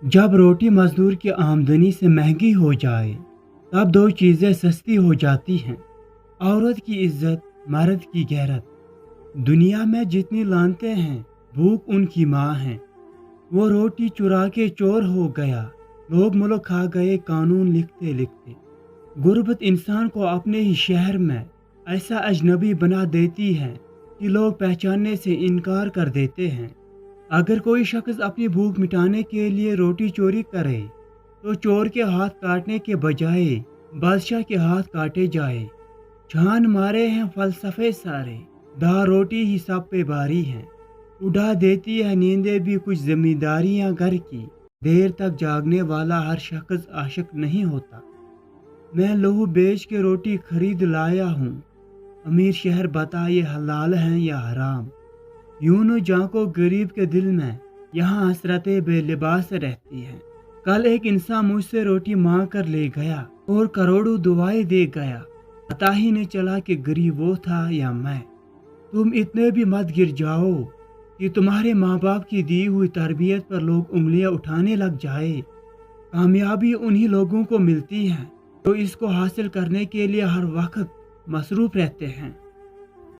जब रोटी मजदूर की आमदनी से महंगी हो जाए तब दो चीज़ें सस्ती हो जाती हैं, औरत की इज्जत, मर्द की गैरत। दुनिया में जितनी लानते हैं, भूख उनकी माँ है। वो रोटी चुरा के चोर हो गया, लोग मुल्क खा गए कानून लिखते लिखते। गुर्बत इंसान को अपने ही शहर में ऐसा अजनबी बना देती है कि लोग पहचानने से इनकार कर देते हैं। अगर कोई शख्स अपनी भूख मिटाने के लिए रोटी चोरी करे तो चोर के हाथ काटने के बजाय बादशाह के हाथ काटे जाए। छान मारे हैं फलसफे सारे, दाल रोटी ही सब पे भारी है। उड़ा देती है नींदें भी कुछ जिम्मेदारियां घर की। देर तक जागने वाला हर शख्स आशिक नहीं होता। मैं लहू बेच के रोटी खरीद लाया हूँ, अमीर शहर बता ये हलाल है या हराम। यूं न जाको गरीब के दिल में यहाँ हसरतें बेलिबास रहती हैं। कल एक इंसान मुझसे रोटी मांग कर ले गया और करोड़ों दुआएं दे गया। पता ही नहीं चला कि गरीब वो था या मैं। तुम इतने भी मत गिर जाओ कि तुम्हारे माँ बाप की दी हुई तरबियत पर लोग उंगलियां उठाने लग जाए। कामयाबी उन्हीं लोगों को मिलती है जो इसको हासिल करने के लिए हर वक्त मसरूफ रहते हैं।